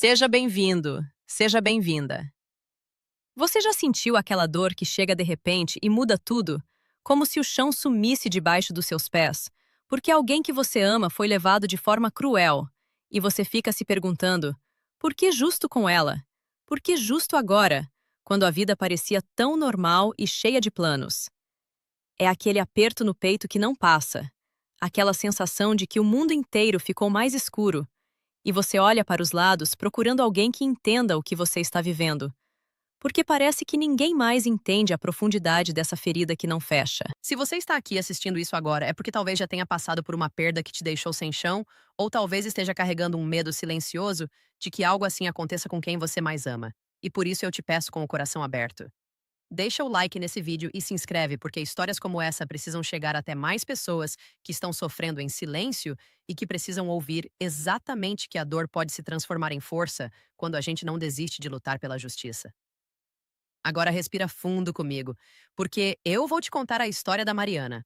Seja bem-vindo, seja bem-vinda. Você já sentiu aquela dor que chega de repente e muda tudo? Como se o chão sumisse debaixo dos seus pés, porque alguém que você ama foi levado de forma cruel, e você fica se perguntando: por que justo com ela? Por que justo agora, quando a vida parecia tão normal e cheia de planos? É aquele aperto no peito que não passa, aquela sensação de que o mundo inteiro ficou mais escuro, e você olha para os lados procurando alguém que entenda o que você está vivendo, porque parece que ninguém mais entende a profundidade dessa ferida que não fecha. Se você está aqui assistindo isso agora, é porque talvez já tenha passado por uma perda que te deixou sem chão, ou talvez esteja carregando um medo silencioso de que algo assim aconteça com quem você mais ama. E por isso eu te peço com o coração aberto. Deixa o like nesse vídeo e se inscreve, porque histórias como essa precisam chegar até mais pessoas que estão sofrendo em silêncio e que precisam ouvir exatamente que a dor pode se transformar em força quando a gente não desiste de lutar pela justiça. Agora respira fundo comigo, porque eu vou te contar a história da Mariana,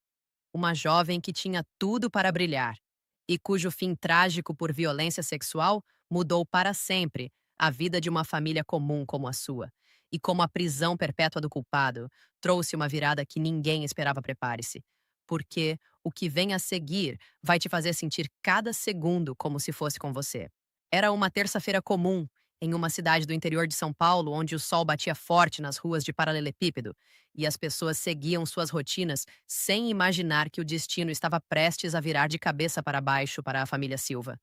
uma jovem que tinha tudo para brilhar e cujo fim trágico por violência sexual mudou para sempre a vida de uma família comum como a sua. E como a prisão perpétua do culpado trouxe uma virada que ninguém esperava, prepare-se. Porque o que vem a seguir vai te fazer sentir cada segundo como se fosse com você. Era uma terça-feira comum em uma cidade do interior de São Paulo, onde o sol batia forte nas ruas de paralelepípedo e as pessoas seguiam suas rotinas sem imaginar que o destino estava prestes a virar de cabeça para baixo para a família Silva.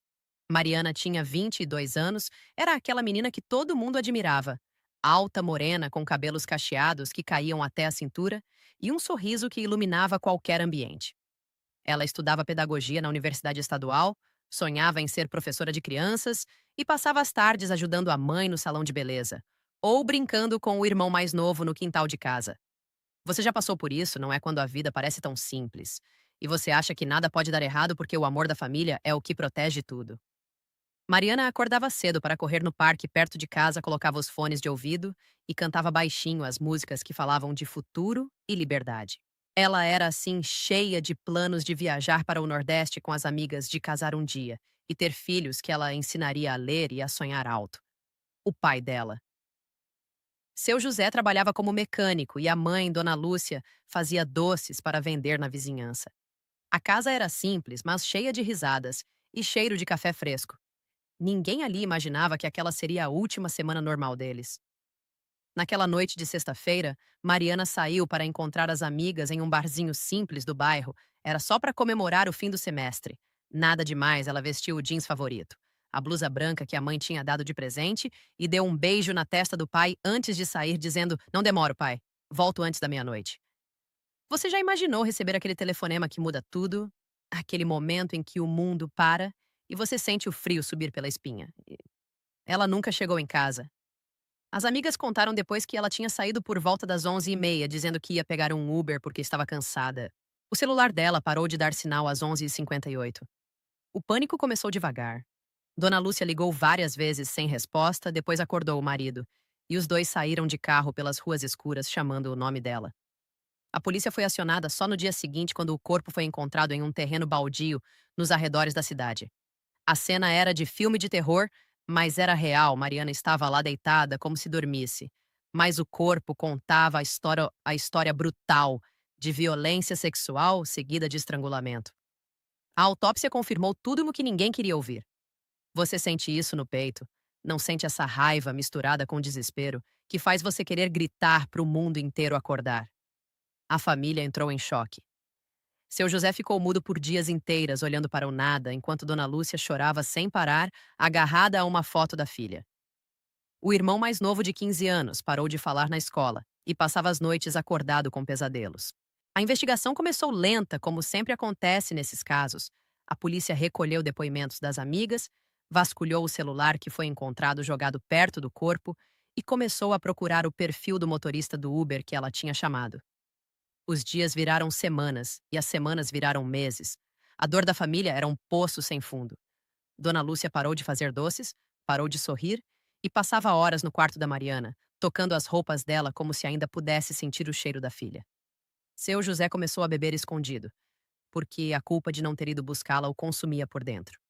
Mariana tinha 22 anos, era aquela menina que todo mundo admirava. Alta, morena, com cabelos cacheados que caíam até a cintura e um sorriso que iluminava qualquer ambiente. Ela estudava pedagogia na Universidade Estadual, sonhava em ser professora de crianças e passava as tardes ajudando a mãe no salão de beleza, ou brincando com o irmão mais novo no quintal de casa. Você já passou por isso, não é, quando a vida parece tão simples e você acha que nada pode dar errado porque o amor da família é o que protege tudo. Mariana acordava cedo para correr no parque perto de casa, colocava os fones de ouvido e cantava baixinho as músicas que falavam de futuro e liberdade. Ela era assim cheia de planos de viajar para o Nordeste com as amigas, de casar um dia e ter filhos que ela ensinaria a ler e a sonhar alto. O pai dela. Seu José trabalhava como mecânico e a mãe, Dona Lúcia, fazia doces para vender na vizinhança. A casa era simples, mas cheia de risadas e cheiro de café fresco. Ninguém ali imaginava que aquela seria a última semana normal deles. Naquela noite de sexta-feira, Mariana saiu para encontrar as amigas em um barzinho simples do bairro. Era só para comemorar o fim do semestre. Nada demais, ela vestiu o jeans favorito, a blusa branca que a mãe tinha dado de presente e deu um beijo na testa do pai antes de sair, dizendo: Não demoro, pai. Volto antes da meia-noite. Você já imaginou receber aquele telefonema que muda tudo? Aquele momento em que o mundo para e você sente o frio subir pela espinha. Ela nunca chegou em casa. As amigas contaram depois que ela tinha saído por volta das 11h30, dizendo que ia pegar um Uber porque estava cansada. O celular dela parou de dar sinal às 11h58. O pânico começou devagar. Dona Lúcia ligou várias vezes sem resposta, depois acordou o marido. E os dois saíram de carro pelas ruas escuras chamando o nome dela. A polícia foi acionada só no dia seguinte, quando o corpo foi encontrado em um terreno baldio nos arredores da cidade. A cena era de filme de terror, mas era real. Mariana estava lá deitada como se dormisse. Mas o corpo contava a história brutal de violência sexual seguida de estrangulamento. A autópsia confirmou tudo o que ninguém queria ouvir. Você sente isso no peito? Não sente essa raiva misturada com desespero que faz você querer gritar para o mundo inteiro acordar? A família entrou em choque. Seu José ficou mudo por dias inteiras, olhando para o nada, enquanto Dona Lúcia chorava sem parar, agarrada a uma foto da filha. O irmão mais novo, de 15 anos, parou de falar na escola e passava as noites acordado com pesadelos. A investigação começou lenta, como sempre acontece nesses casos. A polícia recolheu depoimentos das amigas, vasculhou o celular que foi encontrado jogado perto do corpo e começou a procurar o perfil do motorista do Uber que ela tinha chamado. Os dias viraram semanas e as semanas viraram meses. A dor da família era um poço sem fundo. Dona Lúcia parou de fazer doces, parou de sorrir e passava horas no quarto da Mariana, tocando as roupas dela como se ainda pudesse sentir o cheiro da filha. Seu José começou a beber escondido, porque a culpa de não ter ido buscá-la o consumia por dentro.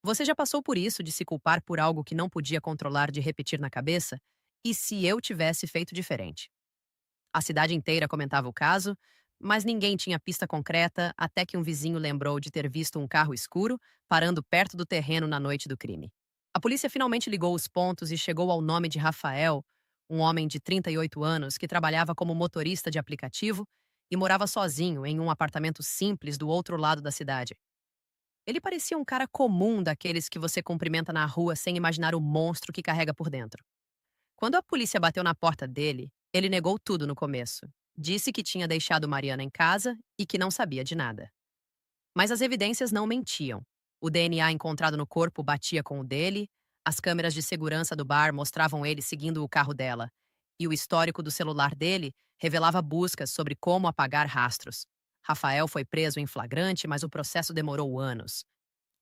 Você já passou por isso de se culpar por algo que não podia controlar de repetir na cabeça? E se eu tivesse feito diferente? A cidade inteira comentava o caso, mas ninguém tinha pista concreta até que um vizinho lembrou de ter visto um carro escuro parando perto do terreno na noite do crime. A polícia finalmente ligou os pontos e chegou ao nome de Rafael, um homem de 38 anos que trabalhava como motorista de aplicativo e morava sozinho em um apartamento simples do outro lado da cidade. Ele parecia um cara comum daqueles que você cumprimenta na rua sem imaginar o monstro que carrega por dentro. Quando a polícia bateu na porta dele, ele negou tudo no começo. Disse que tinha deixado Mariana em casa e que não sabia de nada. Mas as evidências não mentiam. O DNA encontrado no corpo batia com o dele, as câmeras de segurança do bar mostravam ele seguindo o carro dela, e o histórico do celular dele revelava buscas sobre como apagar rastros. Rafael foi preso em flagrante, mas o processo demorou anos.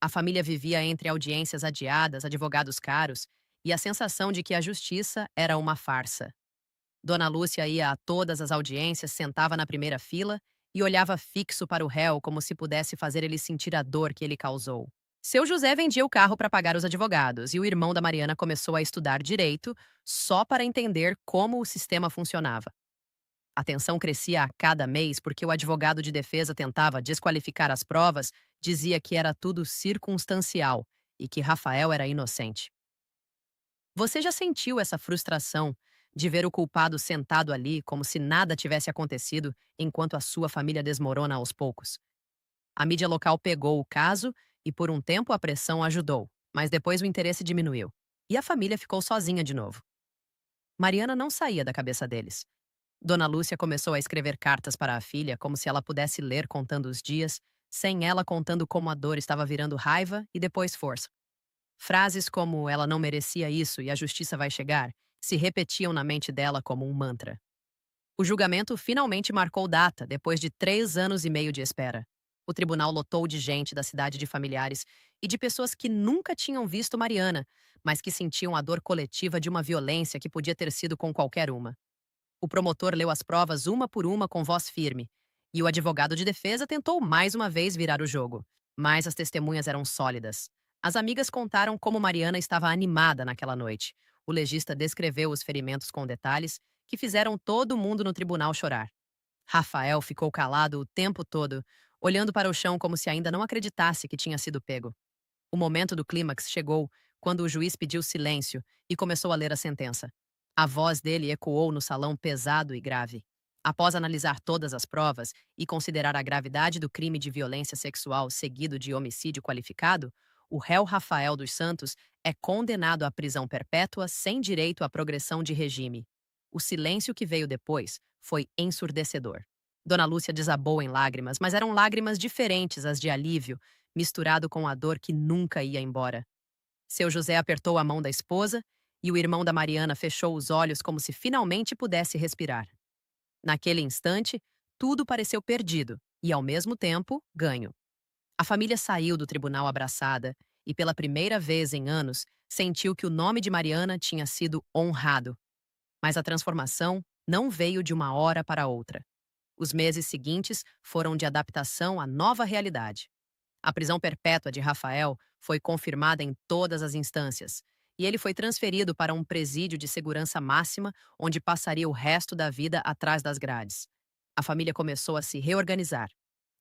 A família vivia entre audiências adiadas, advogados caros e a sensação de que a justiça era uma farsa. Dona Lúcia ia a todas as audiências, sentava na primeira fila e olhava fixo para o réu como se pudesse fazer ele sentir a dor que ele causou. Seu José vendia o carro para pagar os advogados e o irmão da Mariana começou a estudar direito só para entender como o sistema funcionava. A tensão crescia a cada mês porque o advogado de defesa tentava desqualificar as provas, dizia que era tudo circunstancial e que Rafael era inocente. Você já sentiu essa frustração de ver o culpado sentado ali como se nada tivesse acontecido enquanto a sua família desmorona aos poucos? A mídia local pegou o caso e por um tempo a pressão ajudou, mas depois o interesse diminuiu e a família ficou sozinha de novo. Mariana não saía da cabeça deles. Dona Lúcia começou a escrever cartas para a filha como se ela pudesse ler contando os dias, sem ela contando como a dor estava virando raiva e depois força. Frases como ela não merecia isso e a justiça vai chegar se repetiam na mente dela como um mantra. O julgamento finalmente marcou data, depois de 3 anos e meio de espera. O tribunal lotou de gente da cidade de familiares e de pessoas que nunca tinham visto Mariana, mas que sentiam a dor coletiva de uma violência que podia ter sido com qualquer uma. O promotor leu as provas uma por uma com voz firme, e o advogado de defesa tentou mais uma vez virar o jogo, mas as testemunhas eram sólidas. As amigas contaram como Mariana estava animada naquela noite. O legista descreveu os ferimentos com detalhes que fizeram todo mundo no tribunal chorar. Rafael ficou calado o tempo todo, olhando para o chão como se ainda não acreditasse que tinha sido pego. O momento do clímax chegou quando o juiz pediu silêncio e começou a ler a sentença. A voz dele ecoou no salão pesado e grave. Após analisar todas as provas e considerar a gravidade do crime de violência sexual seguido de homicídio qualificado, o réu Rafael dos Santos é condenado à prisão perpétua sem direito à progressão de regime. O silêncio que veio depois foi ensurdecedor. Dona Lúcia desabou em lágrimas, mas eram lágrimas diferentes as de alívio, misturado com a dor que nunca ia embora. Seu José apertou a mão da esposa e o irmão da Mariana fechou os olhos como se finalmente pudesse respirar. Naquele instante, tudo pareceu perdido e, ao mesmo tempo, ganho. A família saiu do tribunal abraçada e, pela primeira vez em anos, sentiu que o nome de Mariana tinha sido honrado. Mas a transformação não veio de uma hora para outra. Os meses seguintes foram de adaptação à nova realidade. A prisão perpétua de Rafael foi confirmada em todas as instâncias, e ele foi transferido para um presídio de segurança máxima, onde passaria o resto da vida atrás das grades. A família começou a se reorganizar.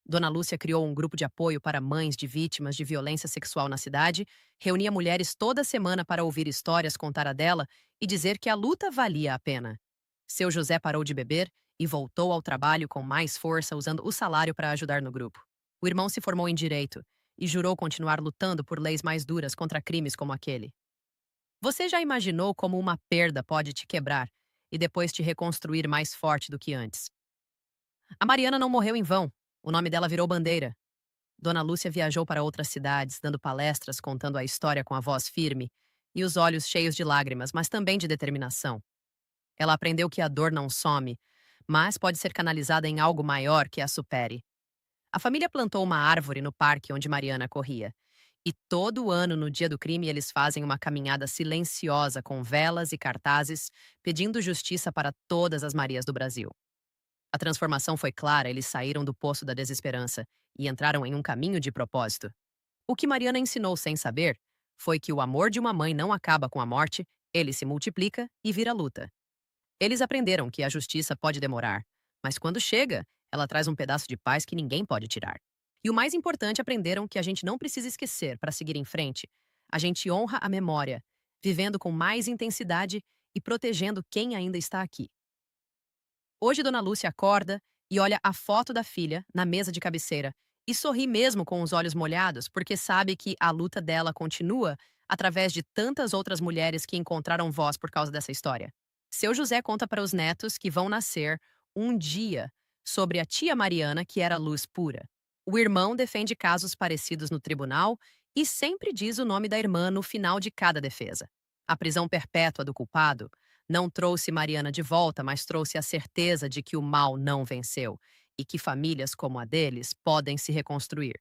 Dona Lúcia criou um grupo de apoio para mães de vítimas de violência sexual na cidade, reunia mulheres toda semana para ouvir histórias, contar a dela e dizer que a luta valia a pena. Seu José parou de beber e voltou ao trabalho com mais força, usando o salário para ajudar no grupo. O irmão se formou em direito e jurou continuar lutando por leis mais duras contra crimes como aquele. Você já imaginou como uma perda pode te quebrar e depois te reconstruir mais forte do que antes? A Mariana não morreu em vão. O nome dela virou bandeira. Dona Lúcia viajou para outras cidades, dando palestras, contando a história com a voz firme e os olhos cheios de lágrimas, mas também de determinação. Ela aprendeu que a dor não some, mas pode ser canalizada em algo maior que a supere. A família plantou uma árvore no parque onde Mariana corria. E todo ano, no dia do crime, eles fazem uma caminhada silenciosa com velas e cartazes, pedindo justiça para todas as Marias do Brasil. A transformação foi clara, eles saíram do poço da desesperança e entraram em um caminho de propósito. O que Mariana ensinou sem saber foi que o amor de uma mãe não acaba com a morte, ele se multiplica e vira luta. Eles aprenderam que a justiça pode demorar, mas quando chega, ela traz um pedaço de paz que ninguém pode tirar. E o mais importante, aprenderam que a gente não precisa esquecer para seguir em frente. A gente honra a memória, vivendo com mais intensidade e protegendo quem ainda está aqui. Hoje, Dona Lúcia acorda e olha a foto da filha na mesa de cabeceira e sorri mesmo com os olhos molhados, porque sabe que a luta dela continua através de tantas outras mulheres que encontraram voz por causa dessa história. Seu José conta para os netos que vão nascer um dia sobre a tia Mariana, que era luz pura. O irmão defende casos parecidos no tribunal e sempre diz o nome da irmã no final de cada defesa. A prisão perpétua do culpado não trouxe Mariana de volta, mas trouxe a certeza de que o mal não venceu e que famílias como a deles podem se reconstruir.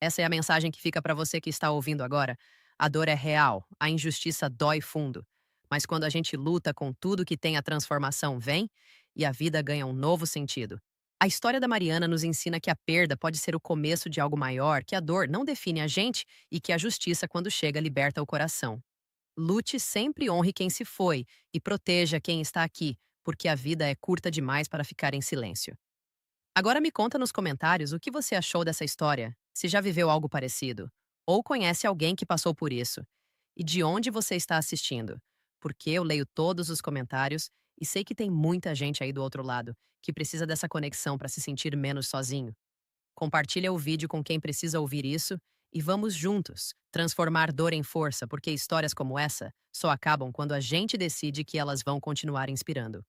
Essa é a mensagem que fica para você que está ouvindo agora. A dor é real, a injustiça dói fundo. Mas quando a gente luta com tudo que tem, a transformação vem e a vida ganha um novo sentido. A história da Mariana nos ensina que a perda pode ser o começo de algo maior, que a dor não define a gente e que a justiça, quando chega, liberta o coração. Lute, sempre honre quem se foi e proteja quem está aqui, porque a vida é curta demais para ficar em silêncio. Agora me conta nos comentários o que você achou dessa história, se já viveu algo parecido, ou conhece alguém que passou por isso, e de onde você está assistindo, porque eu leio todos os comentários e sei que tem muita gente aí do outro lado que precisa dessa conexão para se sentir menos sozinho. Compartilha o vídeo com quem precisa ouvir isso e vamos juntos transformar dor em força, porque histórias como essa só acabam quando a gente decide que elas vão continuar inspirando.